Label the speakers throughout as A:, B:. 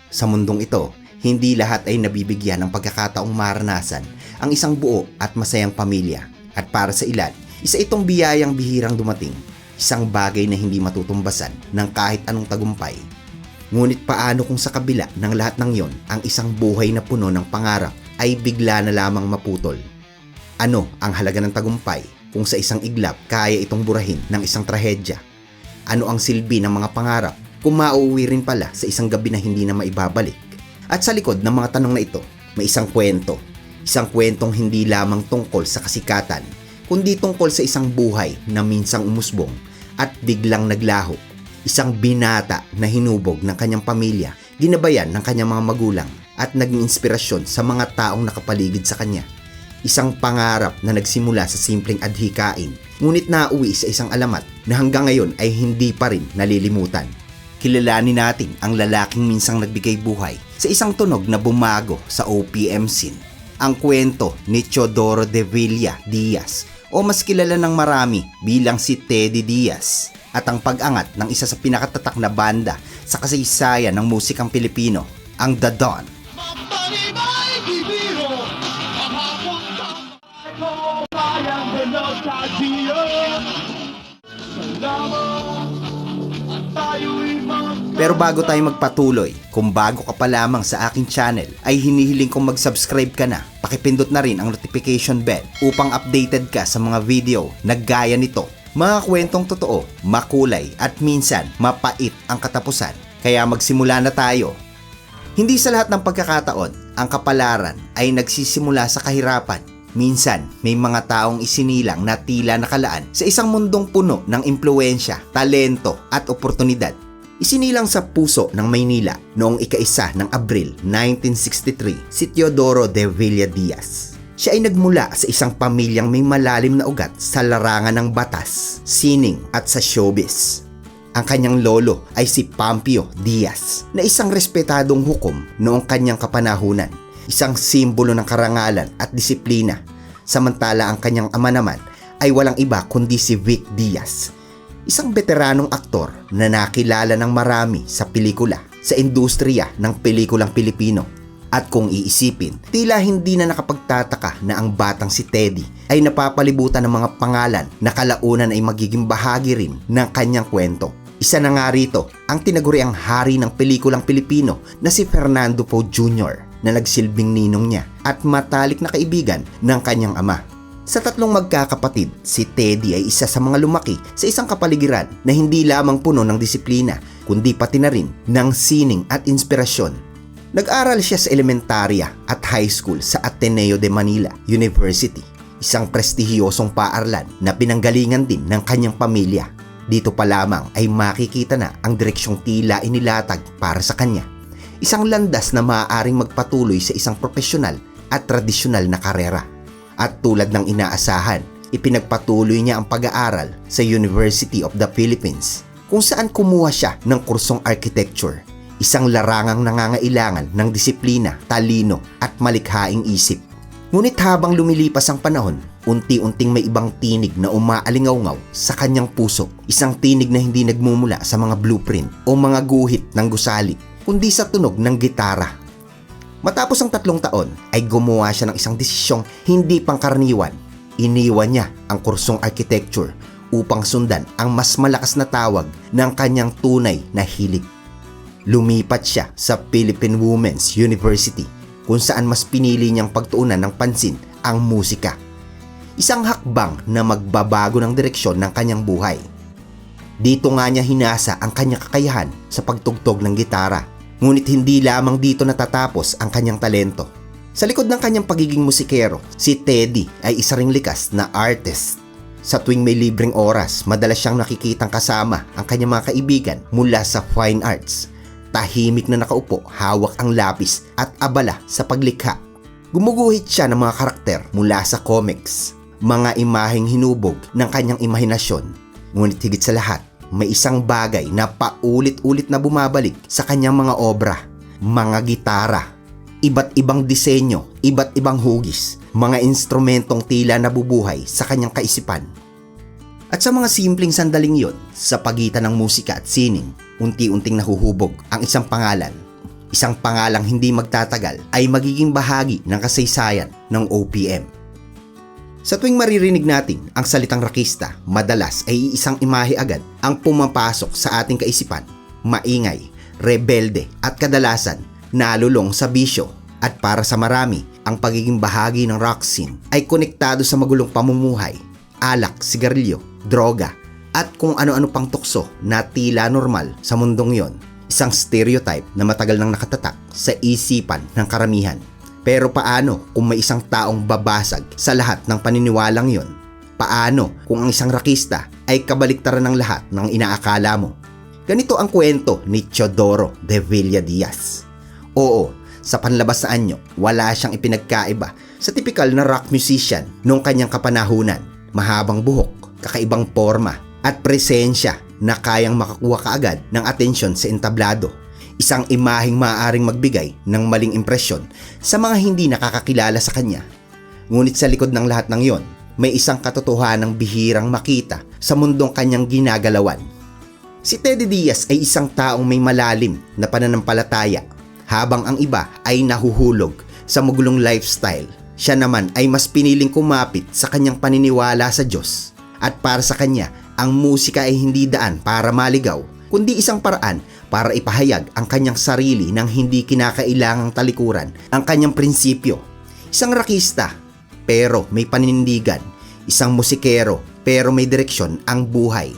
A: Sa mundong ito, hindi lahat ay nabibigyan ng pagkakataong maranasan ang isang buo at masayang pamilya. At para sa ilan, isa itong biyayang bihirang dumating, isang bagay na hindi matutumbasan ng kahit anong tagumpay. Ngunit paano kung sa kabila ng lahat ng yon, ang isang buhay na puno ng pangarap ay bigla na lamang maputol? Ano ang halaga ng tagumpay kung sa isang iglap kaya itong burahin ng isang trahedya? Ano ang silbi ng mga pangarap kung mauuwi rin pala sa isang gabi na hindi na maibabalik? At sa likod ng mga tanong na ito, may isang kwento. Isang kwentong hindi lamang tungkol sa kasikatan, kundi tungkol sa isang buhay na minsang umusbong at biglang naglaho. Isang binata na hinubog ng kanyang pamilya, ginabayan ng kanyang mga magulang at naging inspirasyon sa mga taong nakapaligid sa kanya. Isang pangarap na nagsimula sa simpleng adhikain, ngunit nauwi sa isang alamat na hanggang ngayon ay hindi pa rin nalilimutan. Kilalanin natin ang lalaking minsang nagbigay buhay sa isang tunog na bumago sa OPM scene. Ang kwento ni Teodoro de Villa Diaz, o mas kilala ng marami bilang si Teddy Diaz, at ang pag-angat ng isa sa pinakatatak na banda sa kasaysayan ng musikang Pilipino, ang The Don. Pero bago tayo magpatuloy, kung bago ka pa lamang sa aking channel, ay hinihiling kong mag-subscribe ka na. Pakipindot na rin ang notification bell upang updated ka sa mga video na gaya nito. Mga kwentong totoo, makulay at minsan mapait ang katapusan. Kaya magsimula na tayo. Hindi sa lahat ng pagkakataon, ang kapalaran ay nagsisimula sa kahirapan. Minsan, may mga taong isinilang na tila nakalaan sa isang mundong puno ng impluwensya, talento at oportunidad. Isinilang sa puso ng Maynila noong ika-1 ng Abril 1963 si Teodoro de Villa Diaz. Siya ay nagmula sa isang pamilyang may malalim na ugat sa larangan ng batas, sining at sa showbiz. Ang kanyang lolo ay si Pampio Diaz, na isang respetadong hukom noong kanyang kapanahunan, isang simbolo ng karangalan at disiplina. Samantala ang kanyang ama naman ay walang iba kundi si Vic Diaz, isang veteranong aktor na nakilala ng marami sa pelikula, sa industriya ng pelikulang Pilipino. At kung iisipin, tila hindi na nakapagtataka na ang batang si Teddy ay napapalibutan ng mga pangalan na kalaunan ay magiging bahagi rin ng kanyang kwento. Isa na nga rito ang tinaguriang hari ng pelikulang Pilipino na si Fernando Poe Jr. na nagsilbing ninong niya at matalik na kaibigan ng kanyang ama. Sa tatlong magkakapatid, si Teddy ay isa sa mga lumaki sa isang kapaligiran na hindi lamang puno ng disiplina, kundi pati na rin ng sining at inspirasyon. Nag-aral siya sa elementarya at high school sa Ateneo de Manila University, isang prestihiyosong paaralan na pinanggalingan din ng kanyang pamilya. Dito pa lamang ay makikita na ang direksyong tila inilatag para sa kanya. Isang landas na maaaring magpatuloy sa isang profesional at tradisyonal na karera. At tulad ng inaasahan, ipinagpatuloy niya ang pag-aaral sa University of the Philippines, kung saan kumuha siya ng kursong architecture, isang larangang nangangailangan ng disiplina, talino at malikhaing isip. Ngunit habang lumilipas ang panahon, unti-unting may ibang tinig na umaalingaw-ngaw sa kanyang puso, isang tinig na hindi nagmumula sa mga blueprint o mga guhit ng gusali, kundi sa tunog ng gitara. Matapos ang 3 taon ay gumawa siya ng isang desisyong hindi pangkaraniwan. Iniwan niya ang kursong architecture upang sundan ang mas malakas na tawag ng kanyang tunay na hilig. Lumipat siya sa Philippine Women's University, kung saan mas pinili niyang pagtuunan ng pansin ang musika. Isang hakbang na magbabago ng direksyon ng kanyang buhay. Dito nga niya hinasa ang kanyang kakayahan sa pagtugtog ng gitara. Ngunit hindi lamang dito natatapos ang kanyang talento. Sa likod ng kanyang pagiging musikero, si Teddy ay isa ring likas na artist. Sa tuwing may libreng oras, madalas siyang nakikitang kasama ang kanyang mga kaibigan mula sa fine arts. Tahimik na nakaupo, hawak ang lapis at abala sa paglikha. Gumuguhit siya ng mga karakter mula sa comics, mga imaheng hinubog ng kanyang imahinasyon. Ngunit higit sa lahat, may isang bagay na paulit-ulit na bumabalik sa kanyang mga obra, mga gitara, iba't ibang disenyo, iba't ibang hugis, mga instrumentong tila nabubuhay sa kanyang kaisipan. At sa mga simpleng sandaling yon, sa pagitan ng musika at sining, unti-unting nahuhubog ang isang pangalan, isang pangalang hindi magtatagal ay magiging bahagi ng kasaysayan ng OPM. Sa tuwing maririnig natin ang salitang rockista, madalas ay isang imahe agad ang pumapasok sa ating kaisipan. Maingay, rebelde at kadalasan nalulong sa bisyo. At para sa marami, ang pagiging bahagi ng rock scene ay konektado sa magulong pamumuhay, alak, sigarilyo, droga, at kung ano-ano pang tukso na tila normal sa mundong yon. Isang stereotype na matagal nang nakatatak sa isipan ng karamihan. Pero paano kung may isang taong babasag sa lahat ng paniniwalang yon? Paano kung ang isang rockista ay kabaliktaran ng lahat ng inaakala mo? Ganito ang kwento ni Teodoro de Villadiaz. Oo, sa panlabas na anyo, wala siyang ipinagkaiba sa tipikal na rock musician noong kanyang kapanahunan. Mahabang buhok, kakaibang forma, at presensya na kayang makakuha kaagad ng atensyon sa entablado. Isang imaheng maaaring magbigay ng maling impresyon sa mga hindi nakakakilala sa kanya. Ngunit sa likod ng lahat ng yon, may isang katotohanang bihirang makita sa mundong kanyang ginagalawan. Si Teddy Diaz ay isang taong may malalim na pananampalataya. Habang ang iba ay nahuhulog sa magulong lifestyle, siya naman ay mas piniling kumapit sa kanyang paniniwala sa Diyos. At para sa kanya, ang musika ay hindi daan para maligaw, kundi isang paraan para ipahayag ang kanyang sarili ng hindi kinakailangang talikuran ang kanyang prinsipyo. Isang rockista, pero may paninindigan. Isang musikero, pero may direksyon ang buhay.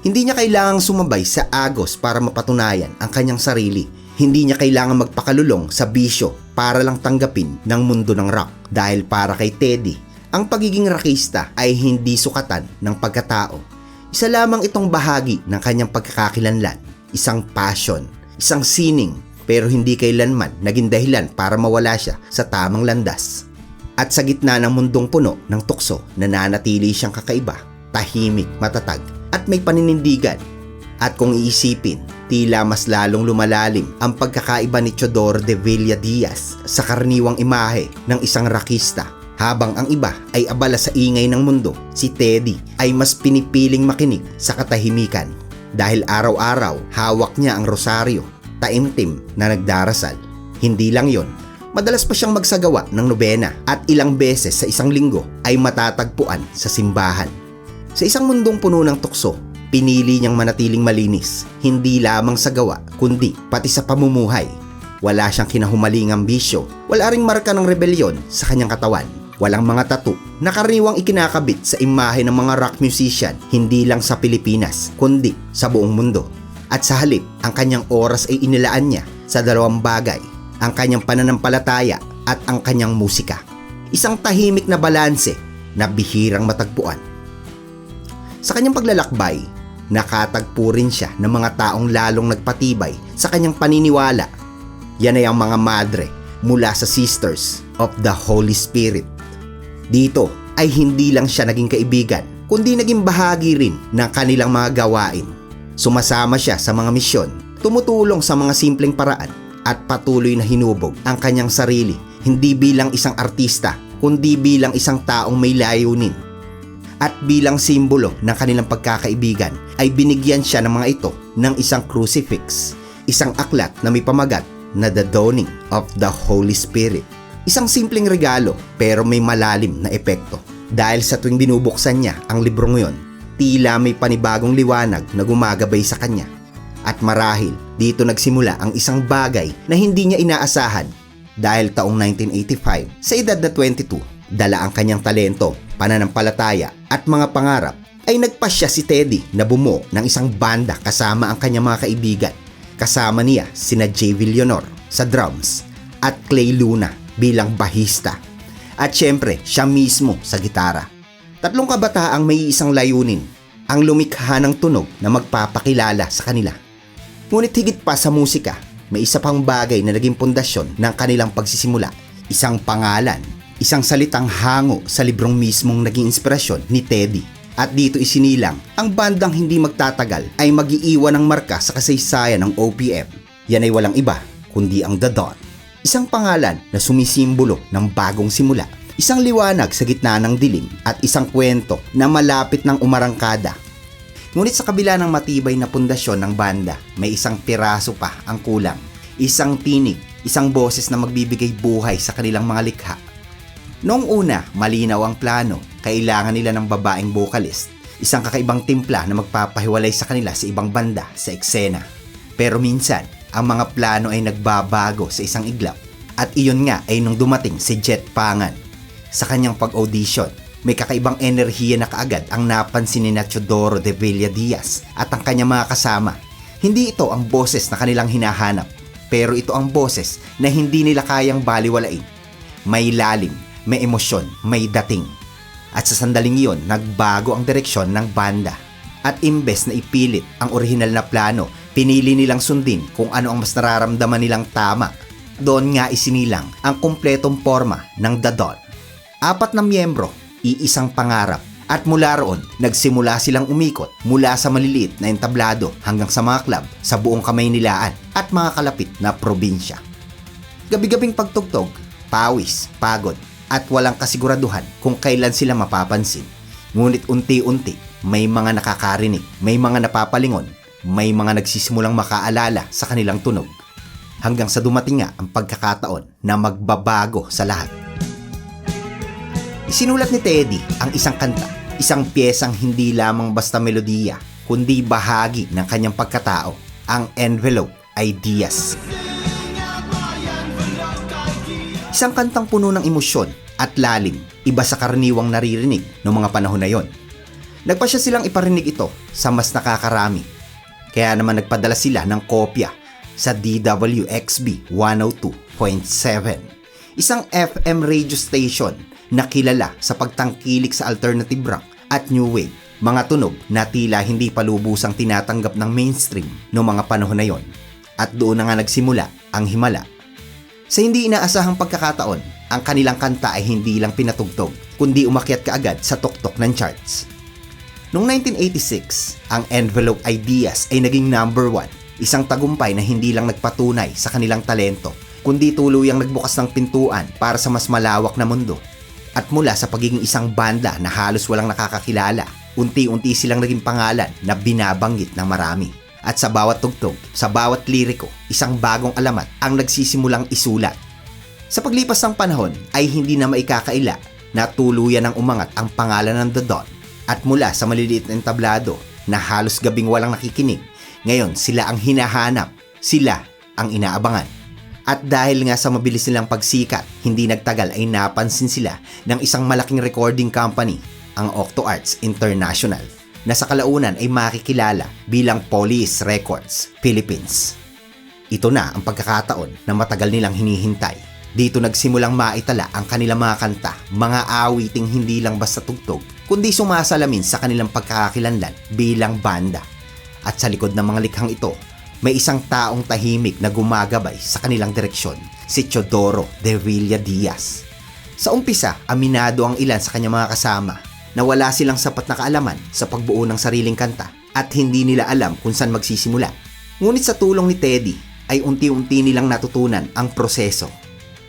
A: Hindi niya kailangang sumabay sa agos para mapatunayan ang kanyang sarili. Hindi niya kailangan magpakalulong sa bisyo para lang tanggapin ng mundo ng rock. Dahil para kay Teddy, ang pagiging rockista ay hindi sukatan ng pagkatao. Isa lamang itong bahagi ng kanyang pagkakakilanlan. Isang passion, isang sining, pero hindi kailanman naging dahilan para mawala siya sa tamang landas. At sa gitna ng mundong puno ng tukso, nananatili siyang kakaiba, tahimik, matatag, at may paninindigan. At kung iisipin, tila mas lalong lumalalim ang pagkakaiba ni Teodoro de Villadiaz sa karaniwang imahe ng isang rockista. Habang ang iba ay abala sa ingay ng mundo, si Teddy ay mas pinipiling makinig sa katahimikan. Dahil araw-araw, hawak niya ang rosaryo, taimtim na nagdarasal. Hindi lang yon, madalas pa siyang magsagawa ng nobena at ilang beses sa isang linggo ay matatagpuan sa simbahan. Sa isang mundong puno ng tukso, pinili niyang manatiling malinis, hindi lamang sa gawa, kundi pati sa pamumuhay. Wala siyang kinahumalingang bisyo, wala ring marka ng rebelyon sa kanyang katawan. Walang mga tattoo na karaniwang ikinakabit sa imahe ng mga rock musician, hindi lang sa Pilipinas, kundi sa buong mundo. At sa halip, ang kanyang oras ay inilaan niya sa dalawang bagay, ang kanyang pananampalataya at ang kanyang musika. Isang tahimik na balanse na bihirang matagpuan. Sa kanyang paglalakbay, nakatagpo rin siya ng mga taong lalong nagpatibay sa kanyang paniniwala. Yan ay ang mga madre mula sa Sisters of the Holy Spirit. Dito ay hindi lang siya naging kaibigan, kundi naging bahagi rin ng kanilang mga gawain. Sumasama siya sa mga misyon, tumutulong sa mga simpleng paraan at patuloy na hinubog ang kanyang sarili, hindi bilang isang artista, kundi bilang isang taong may layunin. At bilang simbolo ng kanilang pagkakaibigan ay binigyan siya ng mga ito ng isang crucifix, isang aklat na may pamagat na The Dawning of the Holy Spirit. Isang simpleng regalo pero may malalim na epekto. Dahil sa tuwing binubuksan niya ang librong yon, tila may panibagong liwanag na gumagabay sa kanya. At marahil dito nagsimula ang isang bagay na hindi niya inaasahan. Dahil taong 1985, sa edad na 22, dala ang kanyang talento, pananampalataya at mga pangarap, ay nagpasya si Teddy na bumuo ng isang banda kasama ang kanyang mga kaibigan. Kasama niya sina Jay Villonor sa drums at Clay Luna bilang bahista. At syempre, siya mismo sa gitara. Tatlong kabataang may isang layunin, ang lumikha ng tunog na magpapakilala sa kanila. Ngunit higit pa sa musika, may isa pang bagay na naging pundasyon ng kanilang pagsisimula. Isang pangalan, isang salitang hango sa librong mismong naging inspirasyon ni Teddy. At dito isinilang, ang bandang hindi magtatagal ay mag-iiwan ng marka sa kasaysayan ng OPM. Yan ay walang iba, kundi ang The Dawn. Isang pangalan na sumisimbolo ng bagong simula. Isang liwanag sa gitna ng dilim at isang kwento na malapit ng umarangkada. Ngunit sa kabila ng matibay na pundasyon ng banda, may isang piraso pa ang kulang. isang tinig, isang boses na magbibigay buhay sa kanilang mga likha. Noong una, malinaw ang plano. Kailangan nila ng babaeng vocalist, isang kakaibang timpla na magpapahiwalay sa kanila sa ibang banda sa eksena. Pero minsan, ang mga plano ay nagbabago sa isang iglap. At iyon nga ay nung dumating si Jet Pangan. Sa kanyang pag-audition, may kakaibang enerhiya na kaagad ang napansin ni Teodoro de Villadiaz at ang kanyang mga kasama. Hindi ito ang boses na kanilang hinahanap, pero ito ang boses na hindi nila kayang baliwalain. May lalim, may emosyon, may dating. At sa sandaling iyon, nagbago ang direksyon ng banda. At imbes na ipilit ang orihinal na plano, pinili nilang sundin kung ano ang mas nararamdaman nilang tama. Doon nga isinilang ang kumpletong forma ng The Dawn. 4 na miyembro, iisang pangarap. At mula roon, nagsimula silang umikot mula sa maliliit na entablado hanggang sa mga club sa buong Kamaynilaan at mga kalapit na probinsya. Gabi-gabing pagtugtog, pawis, pagod, at walang kasiguraduhan kung kailan sila mapapansin. Ngunit unti-unti, may mga nakakarinig, may mga napapalingon, may mga nagsisimulang makaalala sa kanilang tunog. Hanggang sa dumating nga ang pagkakataon na magbabago sa lahat. Isinulat ni Teddy ang isang kanta, isang piyesang hindi lamang basta melodiya, kundi bahagi ng kanyang pagkatao, ang Envelope Ideas. Isang kantang puno ng emosyon at lalim, iba sa karaniwang naririnig noong mga panahon na yon. Nagpasya silang iparinig ito sa mas nakakarami. Kaya naman nagpadala sila ng kopya sa DWXB 102.7, isang FM radio station na kilala sa pagtangkilik sa alternative rock at new wave, mga tunog na tila hindi pa lubusang tinatanggap ng mainstream noong mga panahon na yon. At doon na nga nagsimula ang himala. Sa hindi inaasahang pagkakataon, ang kanilang kanta ay hindi lang pinatugtog, kundi umakyat kaagad sa tuktok ng charts. Noong 1986, ang Envelope Ideas ay naging number 1, isang tagumpay na hindi lang nagpatunay sa kanilang talento, kundi tuluyang nagbukas ng pintuan para sa mas malawak na mundo. At mula sa pagiging isang banda na halos walang nakakakilala, unti-unti silang naging pangalan na binabanggit ng marami. At sa bawat tugtog, sa bawat liriko, isang bagong alamat ang nagsisimulang isulat. Sa paglipas ng panahon ay hindi na maikakaila na tuluyan ng umangat ang pangalan ng The Dawn. At mula sa maliliit na entablado na halos gabing walang nakikinig, ngayon sila ang hinahanap, sila ang inaabangan. At dahil nga sa mabilis nilang pagsikat, hindi nagtagal ay napansin sila ng isang malaking recording company, ang Octo Arts International, na sa kalaunan ay makikilala bilang Police Records Philippines. Ito na ang pagkakataon na matagal nilang hinihintay. Dito nagsimulang maitala ang kanilang mga kanta, mga awiting hindi lang basta tugtog, kundi sumasalamin sa kanilang pagkakakilanlan bilang banda. At sa likod ng mga likhang ito, may isang taong tahimik na gumagabay sa kanilang direksyon, si Teodoro de Villadiaz. Sa umpisa, aminado ang ilan sa kanyang mga kasama na wala silang sapat na kaalaman sa pagbuo ng sariling kanta at hindi nila alam kung saan magsisimula. Ngunit sa tulong ni Teddy ay unti-unti nilang natutunan ang proseso.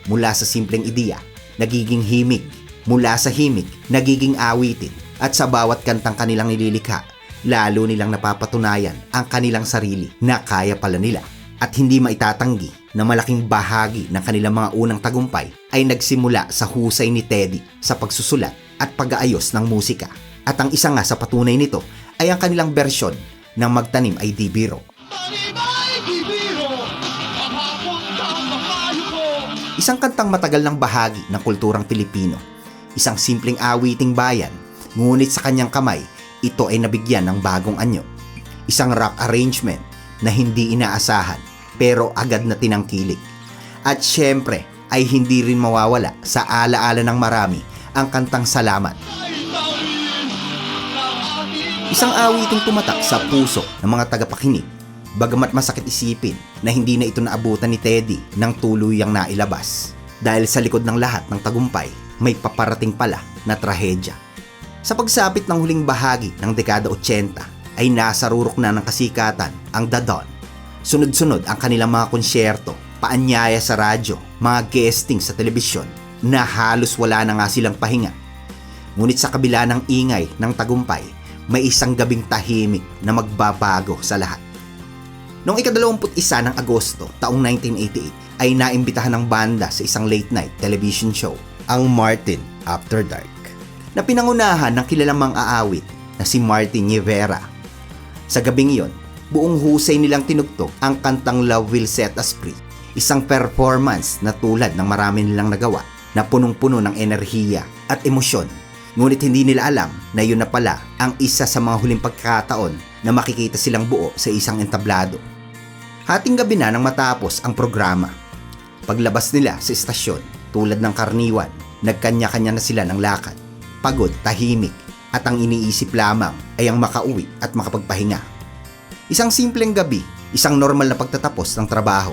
A: Mula sa simpleng ideya, nagiging himig. Mula sa himig, nagiging awitin. At sa bawat kantang kanilang nililikha, lalo nilang napapatunayan ang kanilang sarili na kaya pala nila. At hindi maitatanggi na malaking bahagi ng kanilang mga unang tagumpay ay nagsimula sa husay ni Teddy sa pagsusulat at pag-aayos ng musika. At ang isa nga sa patunay nito ay ang kanilang bersyon ng Magtanim ay Di Biro. Isang kantang matagal ng bahagi ng kulturang Pilipino. Isang simpleng awiting bayan, ngunit sa kanyang kamay, ito ay nabigyan ng bagong anyo. Isang rock arrangement na hindi inaasahan pero agad na tinangkilik. At syempre ay hindi rin mawawala sa alaala ng marami ang kantang Salamat. Isang awiting tumatak sa puso ng mga tagapakinig, bagamat masakit isipin na hindi na ito naabutan ni Teddy ng tuluyang nailabas. Dahil sa likod ng lahat ng tagumpay, may paparating pala na trahedya. Sa pagsapit ng huling bahagi ng dekada 80, ay nasa rurok na ng kasikatan ang The Dawn. Sunod-sunod ang kanilang mga konsyerto, paanyaya sa radyo, mga guesting sa telebisyon, na halos wala na nga silang pahinga. Ngunit sa kabila ng ingay ng tagumpay, may isang gabing tahimik na magbabago sa lahat. Noong ika-21 ng Agosto taong 1988 ay naimbitahan ng banda sa isang late-night television show, ang Martin After Dark, na pinangunahan ng kilalang mang-aawit na si Martin Rivera. Sa gabing iyon, buong husay nilang tinugtog ang kantang Love Will Set Us Free, isang performance na tulad ng marami nilang nagawa na punong-puno ng enerhiya at emosyon. Ngunit hindi nila alam na yun na pala ang isa sa mga huling pagkakataon na makikita silang buo sa isang entablado. Hating gabi na nang matapos ang programa. Paglabas nila sa istasyon, tulad ng karniwan, nagkanya-kanya na sila ng lakad. Pagod, tahimik, at ang iniisip lamang ay ang makauwi at makapagpahinga. Isang simpleng gabi, isang normal na pagtatapos ng trabaho.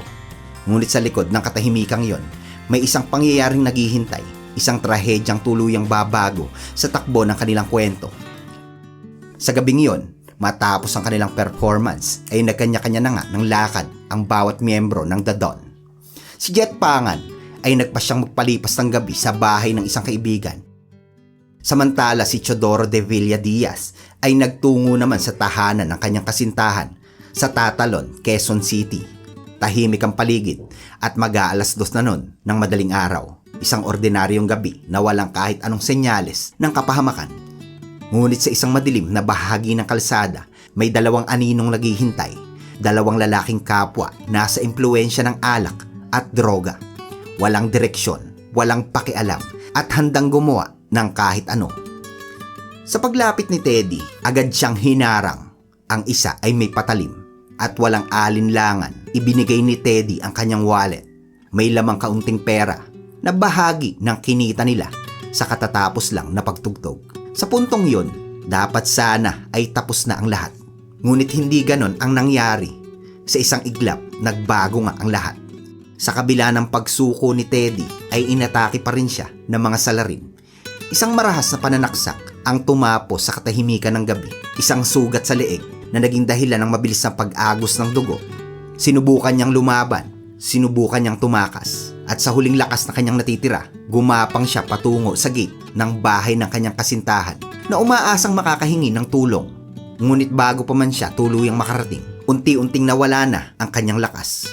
A: Ngunit sa likod ng katahimikang yon, may isang pangyayaring naghihintay. Isang trahedyang tuluyang babago sa takbo ng kanilang kwento. Sa gabing iyon, matapos ang kanilang performance ay nagkanya-kanya na nga ng lakad ang bawat miyembro ng The Don. Si Jet Pangan ay nagpasyang magpalipas ng gabi sa bahay ng isang kaibigan. Samantala si Teodoro de Villa Diaz ay nagtungo naman sa tahanan ng kanyang kasintahan sa Tatalon, Quezon City. Tahimik ang paligid at mag-aalas 2 na nun ng madaling araw. Isang ordinaryong gabi na walang kahit anong senyales ng kapahamakan. Ngunit sa isang madilim na bahagi ng kalsada, may dalawang aninong naghihintay. Dalawang lalaking kapwa nasa impluwensya ng alak at droga. Walang direksyon, walang pakialam at handang gumawa ng kahit ano. Sa paglapit ni Teddy, agad siyang hinarang. Ang isa ay may patalim at walang alinlangan. Ibinigay ni Teddy ang kanyang wallet. May lamang kaunting pera na bahagi ng kinita nila sa katatapos lang na pagtugtog. Sa puntong yon, dapat sana ay tapos na ang lahat. Ngunit hindi ganon ang nangyari. Sa isang iglap, nagbago nga ang lahat. Sa kabila ng pagsuko ni Teddy, ay inatake pa rin siya ng mga salarin. Isang marahas na pananaksak ang tumapos sa katahimikan ng gabi. Isang sugat sa leeg na naging dahilan ng mabilis na pag-agos ng dugo. Sinubukan niyang lumaban, sinubukan niyang tumakas. At sa huling lakas na kanyang natitira, gumapang siya patungo sa gate ng bahay ng kanyang kasintahan na umaasang makakahingi ng tulong. Ngunit bago pa man siya tuluyang makarating, unti-unting nawala na ang kanyang lakas.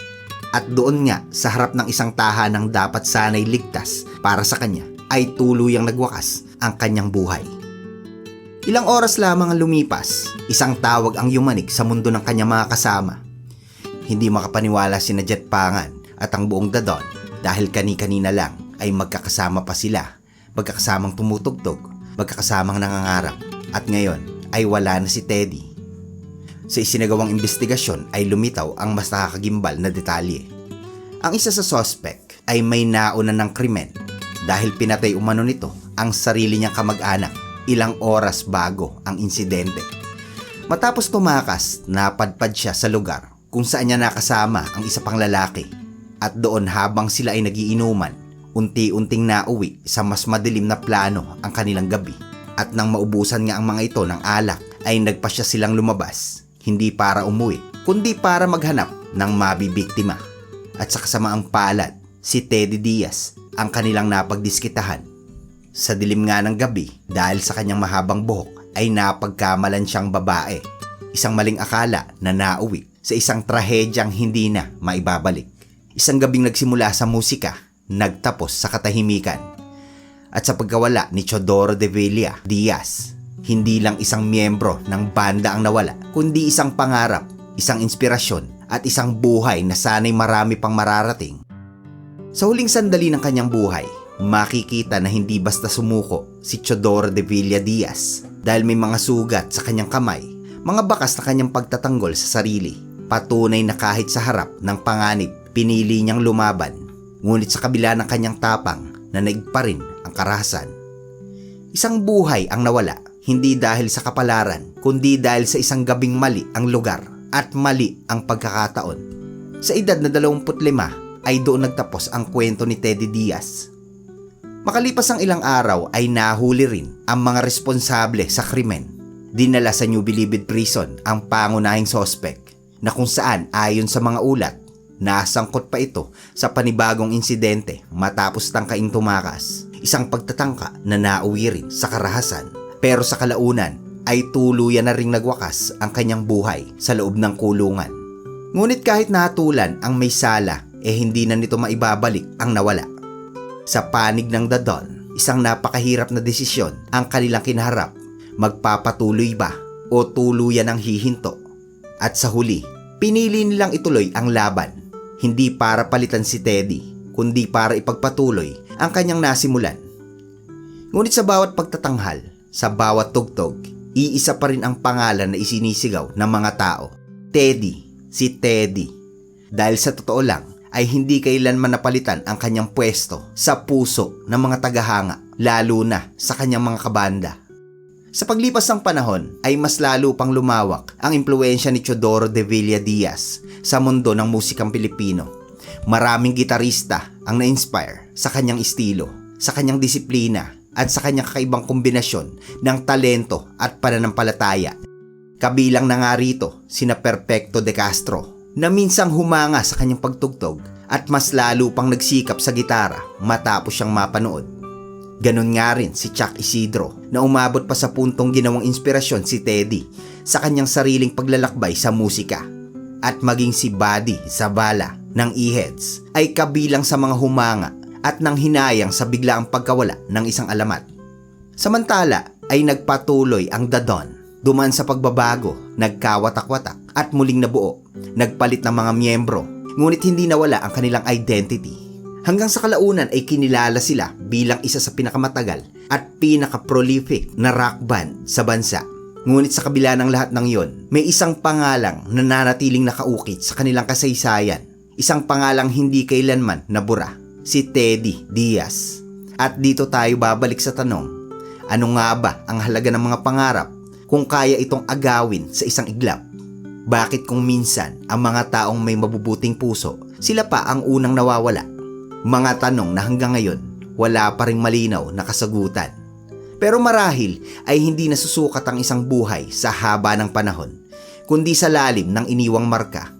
A: At doon nga sa harap ng isang tahanang dapat sana'y ligtas para sa kanya, ay tuluyang nagwakas ang kanyang buhay. Ilang oras lamang ang lumipas, isang tawag ang yumanig sa mundo ng kanyang mga kasama. Hindi makapaniwala sina Jet Pangan at ang buong The Don dahil kani-kanina lang ay magkakasama pa sila, magkakasamang tumutugtog, magkakasamang nangangarap, at ngayon ay wala na si Teddy. Sa isinagawang investigasyon ay lumitaw ang mas nakakagimbal na detalye. Ang isa sa suspect ay may nauna ng krimen dahil pinatay umano nito ang sarili niyang kamag-anak ilang oras bago ang insidente. Matapos tumakas, napadpad siya sa lugar kung saan niya nakasama ang isa pang lalaki. At doon habang sila ay nagiinuman, unti-unting nauwi sa mas madilim na plano ang kanilang gabi. At nang maubusan nga ang mga ito ng alak, ay nagpasya silang lumabas, hindi para umuwi, kundi para maghanap ng mabibiktima. At sa kasamaang palad, si Teddy Diaz ang kanilang napagdiskitahan. Sa dilim nga ng gabi, dahil sa kanyang mahabang buhok, ay napagkamalan siyang babae. Isang maling akala na nauwi sa isang trahedyang hindi na maibabalik. Isang gabing nagsimula sa musika, nagtapos sa katahimikan. At sa pagkawala ni Teodoro de Villa Diaz, hindi lang isang miyembro ng banda ang nawala, kundi isang pangarap, isang inspirasyon at isang buhay na sana'y marami pang mararating. Sa huling sandali ng kanyang buhay, makikita na hindi basta sumuko si Teodoro de Villa Diaz dahil may mga sugat sa kanyang kamay, mga bakas na kanyang pagtatanggol sa sarili. Patunay na kahit sa harap ng panganib, pinili niyang lumaban, ngunit sa kabila ng kanyang tapang, nanaig pa rin ang karahasan. Isang buhay ang nawala, hindi dahil sa kapalaran, kundi dahil sa isang gabing mali ang lugar at mali ang pagkakataon. Sa edad na 25 ay doon nagtapos ang kwento ni Teddy Diaz. Makalipas ang ilang araw ay nahuli rin ang mga responsable sa krimen. Dinala sa New Bilibid Prison ang pangunahing suspect na kung saan ayon sa mga ulat, nasangkot pa ito sa panibagong insidente matapos tangkaing tumakas. Isang pagtatangka na nauwi rin sa karahasan. Pero sa kalaunan ay tuluyan na ring nagwakas ang kanyang buhay sa loob ng kulungan. Ngunit kahit nahatulan ang may sala, hindi na nito maibabalik ang nawala. Sa panig ng The Don, isang napakahirap na desisyon ang kanilang kinaharap. Magpapatuloy ba o tuluyan ang hihinto? At sa huli, pinili nilang ituloy ang laban. Hindi para palitan si Teddy, kundi para ipagpatuloy ang kanyang nasimulan. Ngunit sa bawat pagtatanghal, sa bawat tugtog, iisa pa rin ang pangalan na isinisigaw ng mga tao. Teddy, si Teddy. Dahil sa totoo lang, ay hindi kailanman napalitan ang kanyang pwesto sa puso ng mga tagahanga, lalo na sa kanyang mga kabanda. Sa paglipas ng panahon ay mas lalo pang lumawak ang impluwensya ni Teodoro de Villadiaz sa mundo ng musikang Pilipino. Maraming gitarista ang na-inspire sa kanyang estilo, sa kanyang disiplina at sa kanyang kakaibang kombinasyon ng talento at pananampalataya. Kabilang na nga rito sina Perfecto de Castro, na minsang humanga sa kanyang pagtugtog at mas lalo pang nagsikap sa gitara matapos siyang mapanood. Ganon nga rin si Chuck Isidro na umabot pa sa puntong ginawang inspirasyon si Teddy sa kanyang sariling paglalakbay sa musika. At maging si Buddy Zabala ng E-Heads ay kabilang sa mga humanga at nang hinayang sa biglaang pagkawala ng isang alamat. Samantala ay nagpatuloy ang The Don. Duman sa pagbabago, nagkawatak-watak at muling nabuo, nagpalit ng mga miyembro, ngunit hindi nawala ang kanilang identity. Hanggang sa kalaunan ay kinilala sila bilang isa sa pinakamatagal at pinaka-prolific na rock band sa bansa. Ngunit sa kabila ng lahat ng yon, may isang pangalang na nanatiling nakaukit sa kanilang kasaysayan. Isang pangalang hindi kailanman nabura, si Teddy Diaz. At dito tayo babalik sa tanong, ano nga ba ang halaga ng mga pangarap kung kaya itong agawin sa isang iglap? Bakit kung minsan ang mga taong may mabubuting puso, sila pa ang unang nawawala? Mga tanong na hanggang ngayon wala pa ring malinaw na kasagutan. Pero marahil ay hindi nasusukat ang isang buhay sa haba ng panahon, kundi sa lalim ng iniwang marka.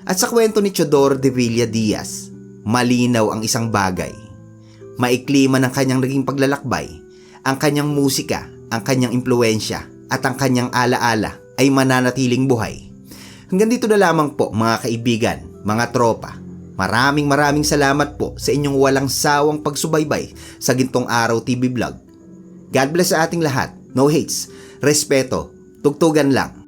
A: At sa kwento ni Teodoro de Villadiaz, malinaw ang isang bagay. Maikli man ang kanyang naging paglalakbay, ang kanyang musika, ang kanyang impluwensya, at ang kanyang alaala ay mananatiling buhay. Hanggang dito na lamang po mga kaibigan, mga tropa. Maraming salamat po sa inyong walang sawang pagsubaybay sa Gintong Araw TV Vlog. God bless sa ating lahat. No hates, respeto, tugtugan lang.